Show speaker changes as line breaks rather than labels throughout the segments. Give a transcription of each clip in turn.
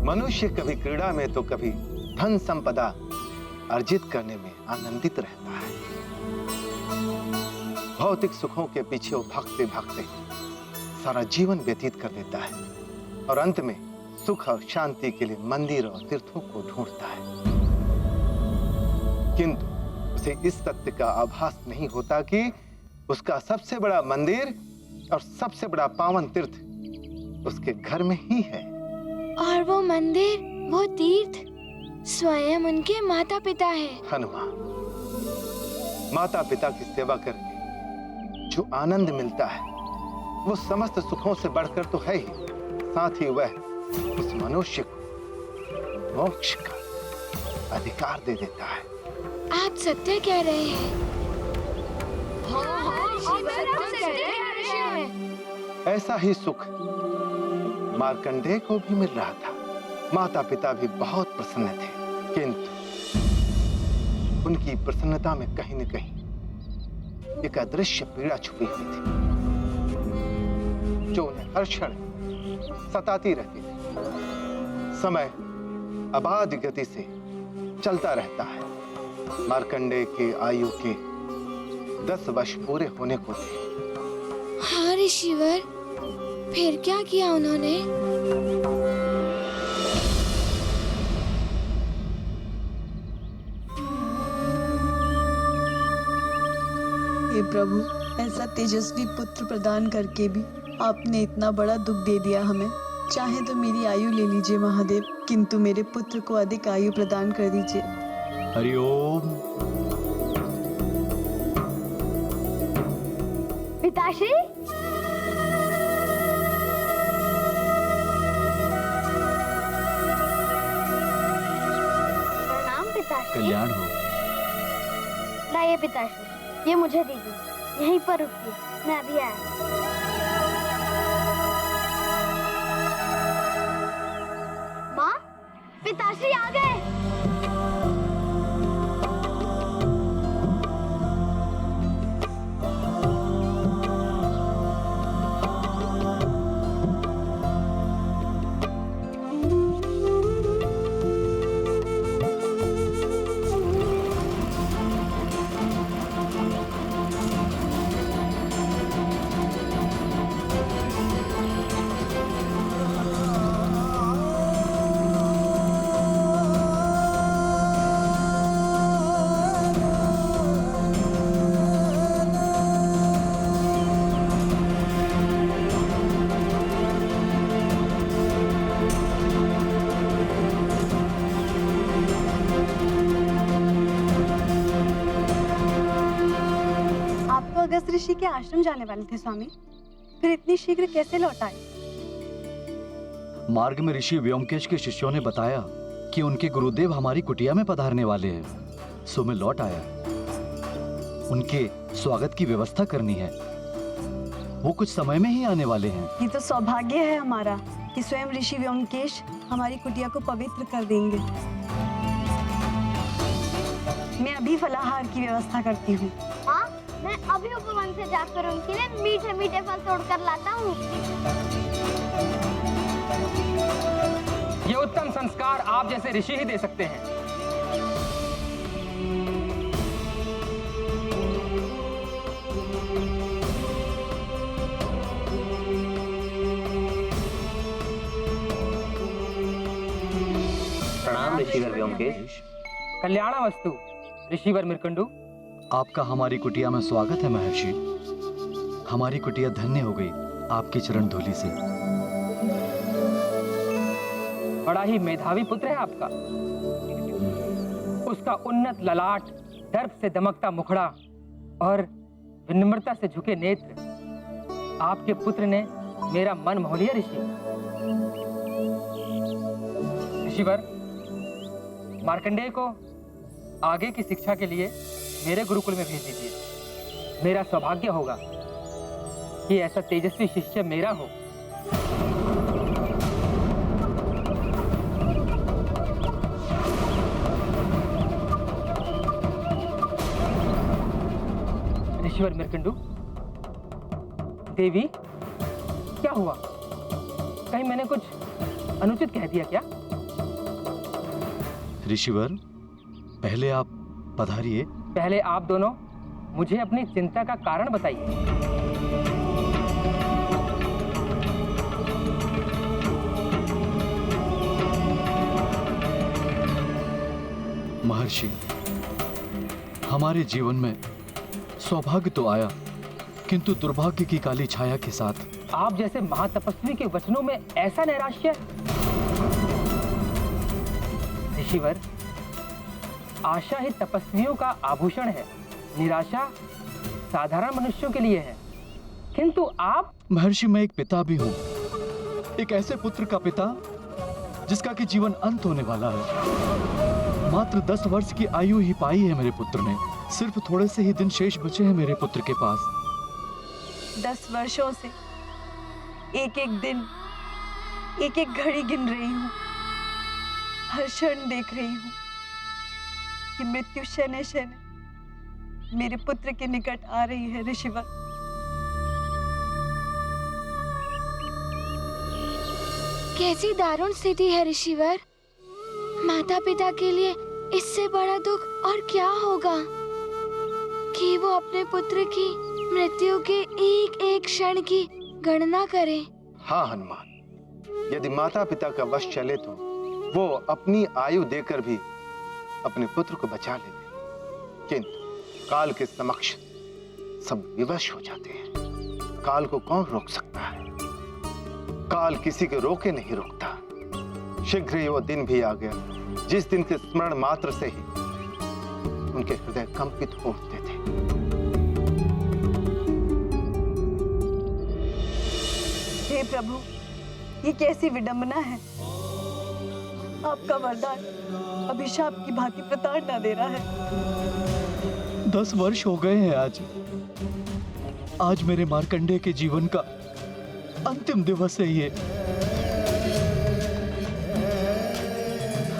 मनुष्य कभी क्रीड़ा में तो कभी धन संपदा अर्जित करने में आनंदित रहता है। भौतिक सुखों के पीछे वो भागते भागते सारा जीवन व्यतीत कर देता है और अंत में सुख और शांति के लिए मंदिर और तीर्थों को ढूंढता है। किंतु उसे इस सत्य का आभास नहीं होता कि उसका सबसे बड़ा मंदिर और सबसे बड़ा पावन तीर्थ उसके घर में ही है।
और वो मंदिर, वो तीर्थ स्वयं उनके माता पिता है।
हनुमान, माता पिता की सेवा करके जो आनंद मिलता है वो समस्त सुखों से बढ़कर तो है ही, साथ ही वह उस मनुष्य को मोक्ष का अधिकार दे देता है।
आप सत्य कह रहे हैं।
ऐसा ही सुख मार्कंडेय को भी मिल रहा था। माता पिता भी बहुत प्रसन्न थे, किंतु उनकी प्रसन्नता में कहीं न कहीं एक अदृश्य पीड़ा छुपी हुई थी जो उन्हें हर क्षण सताती रहती थी। समय अबाध गति से चलता रहता है। मार्कंडेय के आयु के 10 वर्ष पूरे होने को थे।
हाँ ऋषिवर, फिर क्या किया उन्होंने?
हे प्रभु, ऐसा तेजस्वी पुत्र प्रदान करके भी आपने इतना बड़ा दुख दे दिया हमें। चाहे तो मेरी आयु ले लीजिए महादेव, किंतु मेरे पुत्र को अधिक आयु प्रदान कर दीजिए।
हरिओम।
पिताश्री, प्रणाम पिताश्री।
कल्याण हो।
लाइए पिताश्री, ये मुझे दीजिए। यहीं पर रुकिए, मैं अभी आया। माँ, पिताश्री आ गए।
अगस्त ऋषि के आश्रम जाने वाले थे स्वामी, फिर इतनी शीघ्र कैसे लौट आए?
मार्ग में ऋषि व्योमकेश के शिष्यों ने बताया कि उनके गुरुदेव हमारी कुटिया में पधारने वाले हैं, सो मैं लौट आया। उनके स्वागत की व्यवस्था करनी है, वो कुछ समय में ही आने वाले हैं।
ये तो सौभाग्य है हमारा कि स्वयं ऋषि व्योमकेश हमारी कुटिया को पवित्र कर देंगे। मैं अभी फलाहार की व्यवस्था करती हूँ।
हाँ, मैं अभी उपवन से जाकर उनके लिए मीठे मीठे फल तोड़कर लाता हूँ।
ये उत्तम संस्कार आप जैसे ऋषि ही दे सकते हैं।
प्रणाम ऋषिवर व्योमकेश।
कल्याणावस्तु ऋषिवर मृकंडू।
आपका हमारी कुटिया में स्वागत है महर्षि। हमारी कुटिया धन्य हो गई आपकी चरण धूलि से।
बड़ा ही मेधावी पुत्र है आपका। उसका उन्नत ललाट, दर्प से दमकता मुखड़ा और विनम्रता से झुके नेत्र, आपके पुत्र ने मेरा मन मोह लिया ऋषि। ऋषिवर, मार्कंडेय को आगे की शिक्षा के लिए मेरे गुरुकुल में भेज दीजिए। मेरा सौभाग्य होगा कि ऐसा तेजस्वी शिष्य मेरा हो। ऋषिवर मृकंडू, देवी, क्या हुआ? कहीं मैंने कुछ अनुचित कह दिया क्या?
ऋषिवर, पहले आप पधारिए।
पहले आप दोनों मुझे अपनी चिंता का कारण बताइए।
महर्षि, हमारे जीवन में सौभाग्य तो आया, किंतु दुर्भाग्य की काली छाया के साथ।
आप जैसे महातपस्वी के वचनों में ऐसा नैराश्य। ऋषिवर, आशा ही तपस्वियों का आभूषण है, निराशा साधारण मनुष्यों के लिए है। किंतु आप।
महर्षि, मैं एक पिता भी हूं, एक ऐसे पुत्र का पिता जिसका कि जीवन अंत होने वाला है। मात्र 10 वर्ष की आयु ही पाई है मेरे पुत्र ने। सिर्फ थोड़े से ही दिन शेष बचे हैं मेरे पुत्र के पास।
10 वर्षों से एक एक दिन, एक एक घड़ी गिन रही हूँ। हर क्षण देख रही हूँ कि मृत्यु शने शने मेरे पुत्र के निकट आ रही है। ऋषिवर,
कैसी दारुण स्थिति है ऋषिवर। माता पिता के लिए इससे बड़ा दुख और क्या होगा कि वो अपने पुत्र की मृत्यु के एक एक क्षण की गणना करें।
हाँ हनुमान, यदि माता पिता का वश चले तो वो अपनी आयु देकर भी अपने पुत्र को बचा लेते, किंतु काल के समक्ष सब विवश हो जाते हैं। काल को कौन रोक सकता है? काल किसी के रोके नहीं रुकता। शीघ्र ही वो दिन भी आ गया जिस दिन के स्मरण मात्र से ही उनके हृदय कंपित हो उठते थे।
हे प्रभु, ये कैसी विडंबना है। आपका वरदान अभिशाप की भांति प्रताड़ना दे रहा है।
10 वर्ष हो गए हैं आज मेरे मार्कंडेय के जीवन का अंतिम दिवस है ये।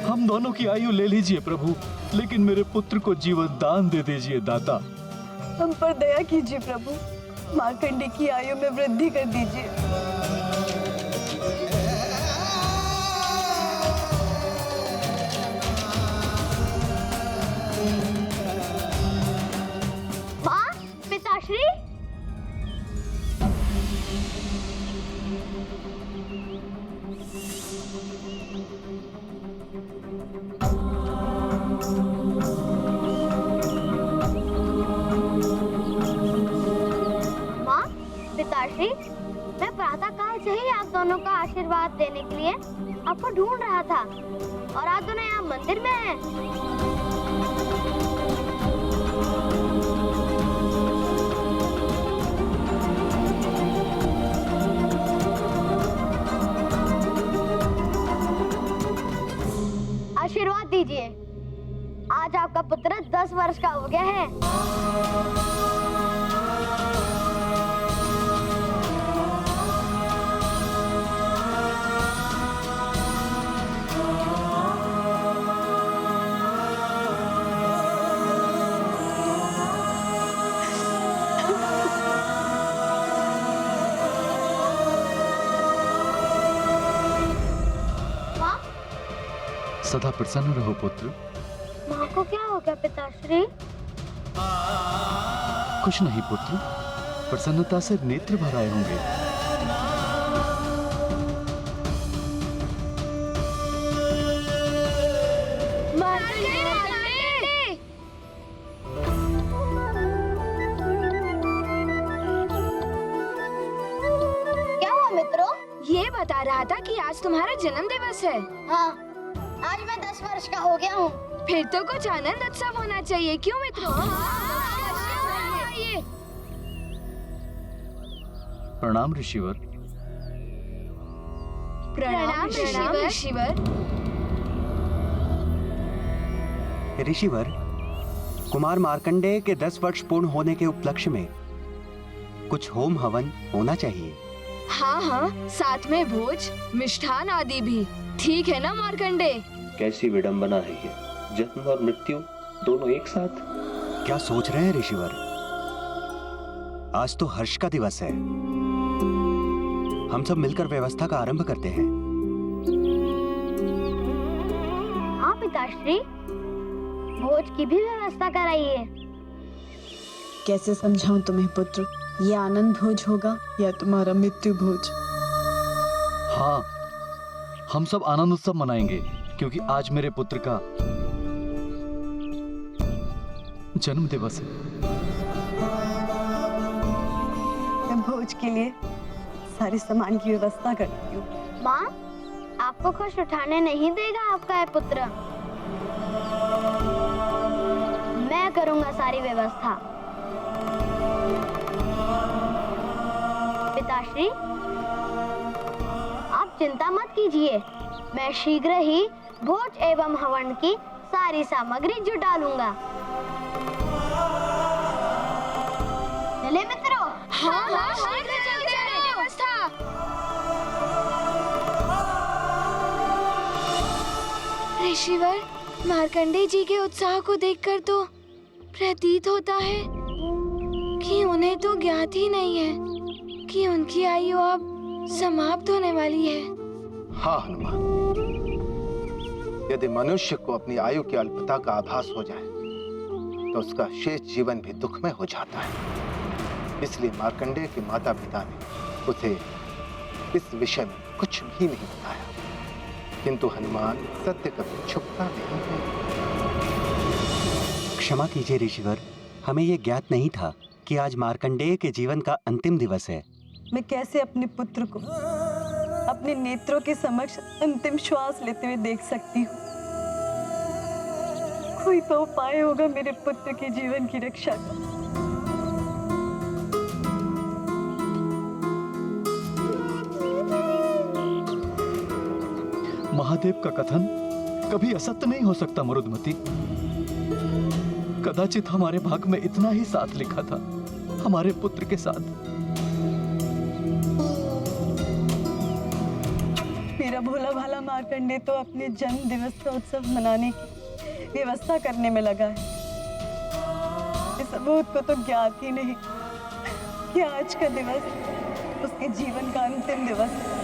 हम दोनों की आयु ले लीजिए प्रभु, लेकिन मेरे पुत्र को जीवन दान दे दीजिए दाता।
हम पर दया कीजिए प्रभु, मार्कंडेय की आयु में वृद्धि कर दीजिए।
माँ, पिताश्री। माँ, पिताश्री, मैं प्रातःकाल से ही आप दोनों का आशीर्वाद देने के लिए आपको ढूंढ रहा था, और आप दोनों यहाँ मंदिर में हैं। आशीर्वाद दीजिए। आज आपका पुत्र 10 वर्ष का हो गया है।
सदा प्रसन्न रहो पुत्र।
माँ को क्या हो गया पिताश्री?
कुछ नहीं पुत्र, प्रसन्नता से नेत्र भर आए होंगे।
क्या हुआ मित्रों?
ये बता रहा था कि आज तुम्हारा जन्म दिवस है।
हाँ, आज मैं 10 वर्ष का हो गया हूँ।
फिर तो कुछ आनंद उत्सव होना चाहिए, क्यों मित्रों? ये
प्रणाम ऋषिवर।
प्रणाम ऋषिवर।
ऋषिवर, कुमार मार्कंडेय के 10 वर्ष पूर्ण होने के उपलक्ष्य में कुछ होम हवन होना चाहिए।
हाँ हाँ, साथ में भोज, मिष्ठान आदि भी। ठीक है ना मार्कंडेय?
कैसी विडंबना है ये, जन्म और मृत्यु दोनों एक साथ।
क्या सोच रहे हैं ऋषिवर? आज तो हर्ष का दिवस है। हम सब मिलकर व्यवस्था का आरंभ करते हैं।
हाँ
पिताश्री, भोज की भी व्यवस्था कराइए।
कैसे समझाऊं तुम्हें पुत्र, ये आनंद भोज होगा या तुम्हारा मृत्यु भोज?
हाँ, हम सब आनंद उत्सव मनाएंगे क्योंकि आज मेरे पुत्र का जन्म दिवस है।
मैं भोज के लिए सारे सामान की व्यवस्था करती हूँ।
माँ, आपको खुश उठाने नहीं देगा आपका ये पुत्र। मैं करूँगा सारी व्यवस्था। पिताश्री, आप चिंता मत कीजिए, मैं शीघ्र ही भोज एवं हवन की सारी सामग्री जुटा लूंगा। चले मित्रों।
हाँ हाँ, शीघ्र जल्दी करें व्यवस्था। ऋषिवर, मार्कंडेय जी के उत्साह को देखकर तो प्रतीत होता है कि उन्हें तो ज्ञात ही नहीं है कि उनकी आयु अब समाप्त होने वाली है।
हाँ हनुमान, यदि मनुष्य को अपनी आयु की अल्पता का आभास हो जाए तो उसका शेष जीवन भी दुखमय हो जाता है। इसलिए मार्कंडेय के माता पिता ने उसे इस विषय में कुछ भी नहीं बताया। किंतु हनुमान, सत्य कभी छुपता नहीं है।
क्षमा कीजिए ऋषिवर, हमें ये ज्ञात नहीं था कि आज मार्कंडेय के जीवन का अंतिम दिवस है।
मैं कैसे अपने पुत्र को अपने नेत्रों के समक्ष अंतिम श्वास लेते हुए देख सकती हूँ? कोई तो उपाय होगा मेरे पुत्र के जीवन की रक्षा का।
महादेव का कथन कभी असत्य नहीं हो सकता मरुदमती। कदाचित हमारे भाग में इतना ही साथ लिखा था हमारे पुत्र के साथ।
मेरा भोला भाला मार्कंडेय तो अपने जन्म दिवस का उत्सव मनाने की व्यवस्था करने में लगा है। इस अबोध को तो ज्ञात ही नहीं कि आज का दिवस उसके जीवन का अंतिम दिवस है।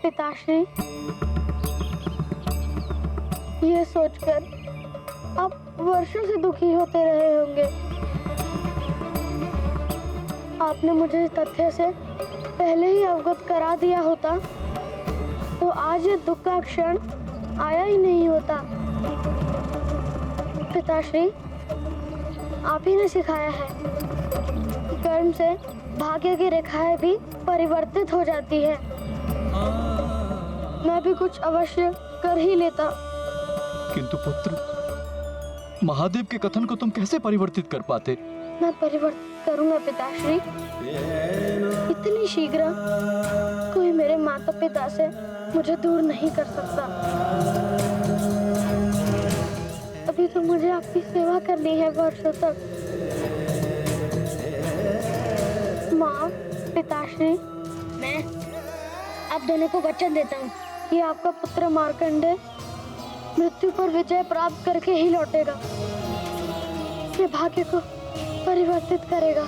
पिताश्री, ये सोचकर आप वर्षों से दुखी होते रहे होंगे। आपने मुझे इस तथ्य से पहले ही अवगत करा दिया होता तो आज ये दुख का क्षण आया ही नहीं होता। पिताश्री, आप ही ने सिखाया है कि कर्म से भाग्य की रेखाएं भी परिवर्तित हो जाती है। मैं भी कुछ अवश्य कर ही लेता।
किंतु पुत्र, महादेव के कथन को तुम कैसे परिवर्तित कर पाते?
मैं परिवर्तित करूंगा पिताश्री। इतनी शीघ्र कोई मेरे माता पिता से मुझे दूर नहीं कर सकता। अभी तो मुझे आपकी सेवा करनी है वर्षों तक। माँ, पिताश्री, मैं आप दोनों को वचन देता हूँ कि आपका पुत्र मार्कंडेय मृत्यु पर विजय प्राप्त करके ही लौटेगा। ये भाग्य को परिवर्तित करेगा।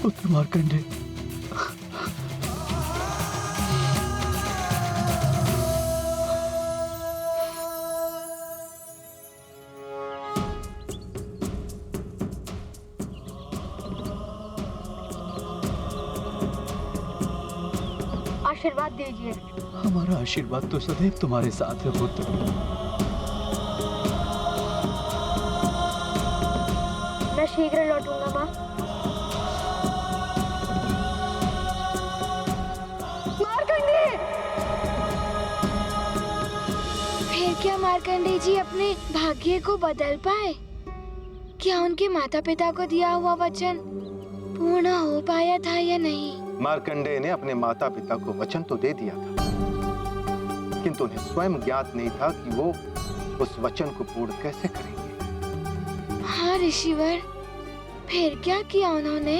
पुत्र मार्कंडेय,
आशीर्वाद दीजिए।
हमारा आशीर्वाद तो सदैव तुम्हारे साथ है पुत्र।
मैं शीघ्र लौटूंगा माँ। मार्कंडे!
फिर क्या मार्कंडे जी अपने भाग्य को बदल पाए? क्या उनके माता पिता को दिया हुआ वचन पूर्ण हो पाया था या नहीं?
मार्कंडेय ने अपने माता पिता को वचन तो दे दिया था, किंतु उन्हें स्वयं ज्ञात नहीं था कि वो उस वचन को पूर्ण कैसे करेंगे।
हाँ ऋषिवर, फिर क्या किया उन्होंने?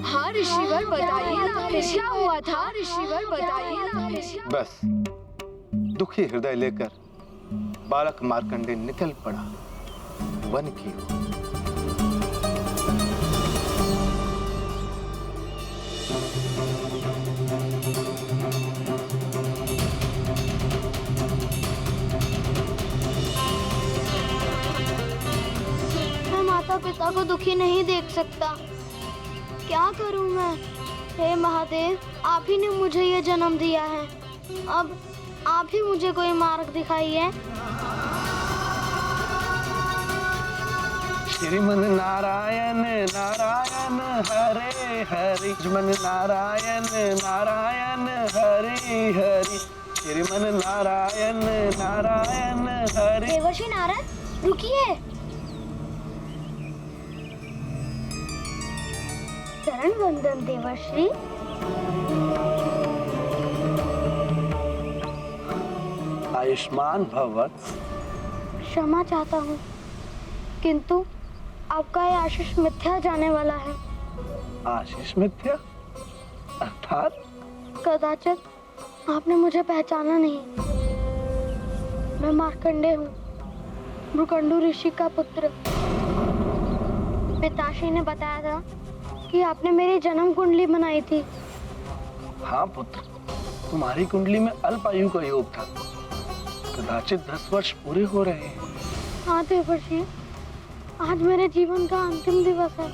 हाँ ऋषिवर, बताइए ना क्या हुआ था? ऋषिवर बताइए ना।
बस दुखी हृदय लेकर बालक मार्कंडेय निकल पड़ा वन की ओर।
मैं माता पिता को दुखी नहीं देख सकता। क्या करूं मैं? हे महादेव, आप ही ने मुझे ये जन्म दिया है। अब आप ही मुझे कोई मार्ग दिखाइए।
श्रीमन नारायण नारायण हरे हरि, श्रीमन नारायण नारायण हरे हरि, श्रीमन नारायण नारायण हरे।
देवर्षि नारद, रुकिए। चरण वंदन देवर्षि।
आयुष्मान भव।
क्षमा चाहता हूँ, किंतु आपका ये आशीष मिथ्या जाने वाला है।
आशीष मिथ्या अर्थात?
कदाचित आपने मुझे पहचाना नहीं। मैं मार्कंडेय हूँ, मृकंडू ऋषि का पुत्र। पिताश्री ने बताया था कि आपने मेरी जन्म कुंडली बनाई थी।
हाँ पुत्र, तुम्हारी कुंडली में अल्प आयु का योग था। कदाचित 10 वर्ष पूरे हो रहे हैं।
हाँ देवर्षि, आज मेरे जीवन का अंतिम दिवस है।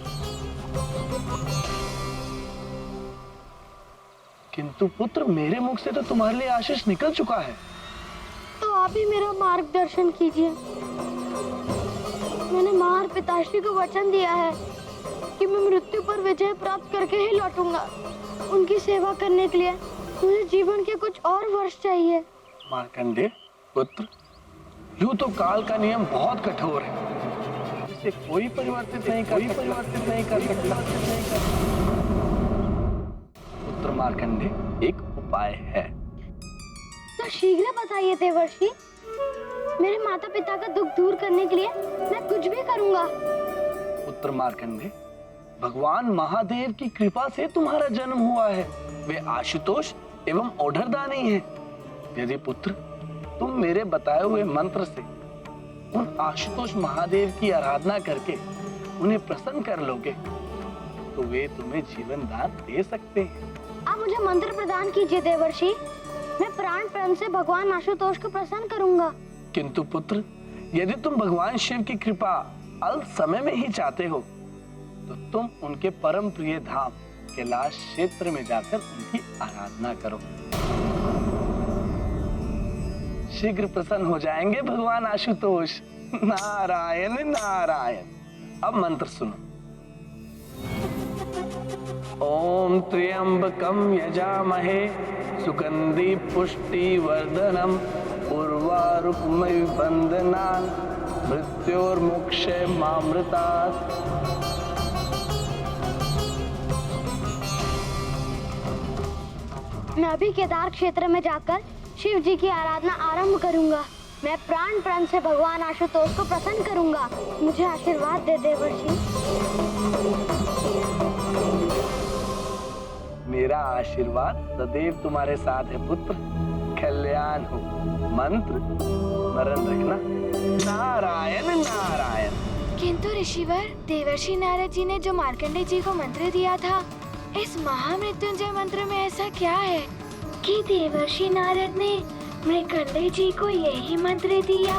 किंतु पुत्र, मेरे मुख से तो तुम्हारे लिए आशीष निकल चुका है।
तो आप ही मेरा मार्गदर्शन कीजिए। मैंने माँ और पिताश्री को वचन दिया है कि मैं मृत्यु पर विजय प्राप्त करके ही लौटूंगा। उनकी सेवा करने के लिए मुझे जीवन के कुछ और वर्ष चाहिए।
मार्कंडेय पुत्र, यूं तो काल का नियम बहुत कठोर है, इसे कोई परिवर्तित नहीं कर सकता। पुत्र मार्कंडेय, एक उपाय है।
तो शीघ्र बताइए देवर्षि। मेरे माता पिता का दुख दूर करने के लिए मैं कुछ भी करूंगा।
पुत्र मार्कंडेय, भगवान महादेव की कृपा से तुम्हारा जन्म हुआ है। वे आशुतोष एवं ओढ़रदानी हैं। यदि पुत्र तुम मेरे बताए हुए मंत्र से उन आशुतोष महादेव की आराधना करके उन्हें प्रसन्न कर लोगे, तो वे तुम्हें जीवन दान दे सकते हैं।
आप मुझे मंत्र प्रदान कीजिए देवर्षि। मैं प्राण प्रण से भगवान आशुतोष को प्रसन्न करूंगा।
किंतु पुत्र, यदि तुम भगवान शिव की कृपा अल्प समय में ही चाहते हो, तो तुम उनके परम प्रिय धाम कैलाश क्षेत्र में जाकर उनकी आराधना करो। शीघ्र प्रसन्न हो जाएंगे भगवान आशुतोष। नारायण नारायण। अब मंत्र सुनो। ओम त्र्यंबकम यजामहे सुगंधि पुष्टि वर्धनम उर्वारुकमय बंधनान मृत्योर्मुक्षय मामृतात्।
मैं अभी केदार क्षेत्र में जाकर शिव जी की आराधना आरंभ करूंगा। मैं प्राण प्रण से भगवान आशुतोष को प्रसन्न करूंगा। मुझे आशीर्वाद दे देवर्षि।
मेरा आशीर्वाद सदैव तुम्हारे साथ है पुत्र। कल्याण हो। मंत्र स्मरण रखना। नारायण नारायण।
किंतु ऋषिवर, देवर्षि नारद जी ने जो मार्कंडेय जी को मंत्र दिया था, इस महामृत्युंजय मंत्र में ऐसा क्या है कि देवर्षि नारद ने मार्कंडेय जी को यही मंत्र दिया?